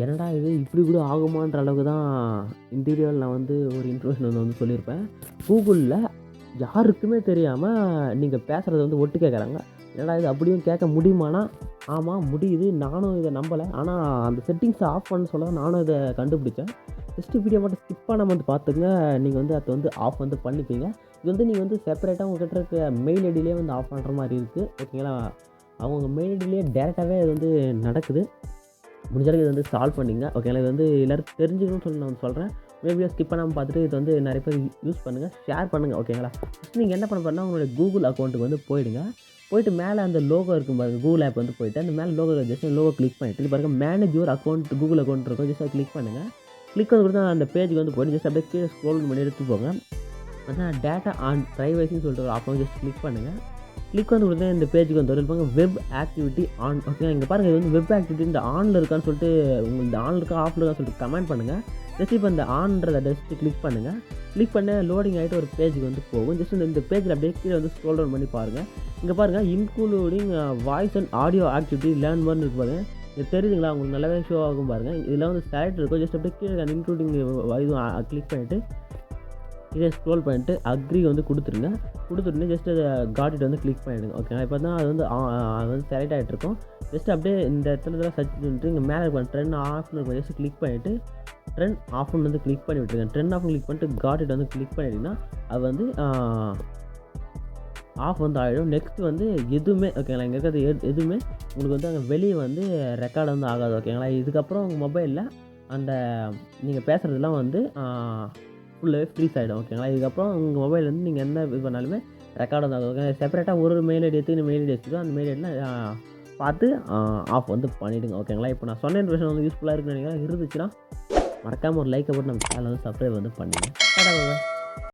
என்னடா இது இப்படி கூட ஆகுமான்ற அளவுக்கு தான் இந்த வீடியோவில் நான் வந்து ஒரு இன்ஃபர்மேஷன் வந்து சொல்லியிருப்பேன். கூகுளில் யாருக்குமே தெரியாமல் நீங்கள் பேசுகிறத வந்து ஒட்டு கேட்குறாங்க. என்னடா இது அப்படியும் கேட்க முடியுமானா, ஆமாம் முடியுது. நானும் இதை நம்பலை. ஆனால் அந்த செட்டிங்ஸை ஆஃப் பண்ண சொல்ல நானும் இதை கண்டுபிடிச்சேன். ஜஸ்ட்டு வீடியோ மட்டும் ஸ்கிப் பண்ணாமல் வந்து பார்த்துங்க. நீங்கள் வந்து அதை வந்து ஆஃப் வந்து பண்ணிப்பீங்க. இது வந்து நீங்கள் வந்து செப்பரேட்டாக உங்கள்கிட்ட இருக்க மெயில் ஐடியிலே வந்து ஆஃப் பண்ணுற மாதிரி இருக்குது. ஓகேங்களா? அவங்க மெயில் ஐடியிலே டேரெக்டாகவே இது வந்து நடக்குது. முடிஞ்ச அளவுக்கு இது வந்து சால்வ் பண்ணிங்க. ஓகேங்களா? இது வந்து எல்லாருக்கும் தெரிஞ்சுக்கணும்னு சொல்லி நான் சொல்கிறேன். வீடியோ ஸ்கிப் பண்ணாமல் பார்த்துட்டு இது வந்து நிறைய பேர் யூஸ் பண்ணுங்கள், ஷேர் பண்ணுங்கள். ஓகேங்களா? ஃபஸ்ட்டு நீங்கள் என்ன பண்ண போறீங்கன்னா, உங்களுடைய கூகுள் அக்கௌண்ட்டுக்கு வந்து போயிடுங்க. போயிட்டு மேலே அந்த லோகோ இருக்கும் பாருங்க, கூகுள் ஆப் வந்து போயிட்டு அந்த மேலே லோகோ ஜஸ்ட் லோகோ கிளிக் பண்ணிட்டு இது பாருங்க, manage your account Google account இருக்கும். ஜஸ்ட் அதை கிளிக் பண்ணுங்கள். கிளிக் பண்ணி கொடுத்தா அந்த பேஜுக்கு வந்து போய்ட்டு ஜஸ்ட் அப்படியே கீழே ஸ்க்ரோல் பண்ணி எடுத்து போங்க. அதான் டேட்டா ஆன் ப்ரைவசின்னு சொல்லிட்டு ஒரு ஆப் வந்து ஜஸ்ட் கிளிக் பண்ணுங்கள். கிளிக் வந்து கொடுத்தா இந்த பேஜுக்கு வந்து இருப்பாங்க, வெப் ஆக்டிவிட்டி ஆன். ஓகேங்களா? இங்கே பாருங்கள், இது வந்து வெப் ஆக்டிவிட்டி இந்த ஆனில் இருக்கான்னு சொல்லிட்டு உங்களுக்கு இந்த ஆன் இருக்கா ஆஃபில் இருக்கான்னு சொல்லிட்டு கமெண்ட் பண்ணுங்கள். ஜஸ்ட் இப்போ இந்த ஆன்றதை ஜஸ்ட் கிளிக் பண்ணுங்கள். கிளிக் பண்ண லோடிங் ஆகிட்டு ஒரு பேஜுக்கு வந்து போகும். ஜஸ்ட் இந்த பேஜில் அப்படியே கீழே வந்து ஸ்க்ரோல் டவுன் பண்ணி பாருங்கள். இங்கே பாருங்கள், including voice and audio activity learn பண்ணி இருக்கு பாருங்கள். இது தெரியுதுங்களா? உங்களுக்கு நல்லாவே ஷோ ஆகும் பாருங்கள். இதில் வந்து செலக்ட் இருக்கும். ஜஸ்ட் அப்படியே கீழே அந்த இன்க்ளூடிங் இதுவும் கிளிக் பண்ணிவிட்டு இதை ஸ்க்ரோல் பண்ணிட்டு அக்ரி வந்து கொடுத்துருங்க. கொடுத்துட்டு ஜஸ்ட் அதை காட் இட் வந்து கிளிக் பண்ணிவிடுங்க. ஓகேங்களா? இப்போ தான் அது வந்து அது வந்து செலக்ட் ஆகிட்ருக்கும். ஜஸ்ட் அப்படியே இந்த இடத்துல சர்ச் பண்ணிட்டு இங்கே மேலே இருக்கும் ட்ரெண்ட் ஆஃப்னு இருக்கும். ஜஸ்ட் கிளிக் பண்ணிவிட்டு ட்ரெண்ட் ஆஃப்னு வந்து கிளிக் பண்ணி விட்டுருங்க. ட்ரெண்ட் ஆஃப்னு கிளிக் பண்ணிட்டு காட் இட் வந்து கிளிக் பண்ணிட்டீங்கன்னா அது வந்து ஆஃப் வந்து ஆகிடும். நெக்ஸ்ட் வந்து எதுவுமே ஓகேங்களா, இங்கே இருக்கிறது எதுவுமே உங்களுக்கு வந்து அங்கே வெளியே வந்து ரெக்கார்டு வந்து ஆகாது. ஓகேங்களா? இதுக்கப்புறம் உங்கள் மொபைலில் அந்த நீங்கள் பேசுகிறதுலாம் வந்து ஃபுல்லாகவே ஃப்ரீஸ் ஆகிடும். ஓகேங்களா? இதுக்கப்புறம் உங்கள் மொபைல்லேருந்து நீங்கள் என்ன இது பண்ணாலுமே ரெக்கார்டு வந்து ஆகும். ஓகே, செப்பரேட்டாக ஒரு மெயில் ஐடி எடுத்து மெயில் ஐடி வச்சுக்கோ, அந்த மெயில் ஐடியில் பார்த்து ஆஃப் வந்து பண்ணிவிடுங்க. ஓகேங்களா? இப்போ நான் சொன்ன இன்ஃபர்மேஷன் வந்து யூஸ்ஃபுல்லாக இருக்குன்னு நினைக்கிறேன். இருந்துச்சுன்னா மறக்காமல் ஒரு லைக்கை போட்டு நம்ம சேனல் வந்து சப்ஸ்கிரைப் வந்து பண்ணுங்கள்.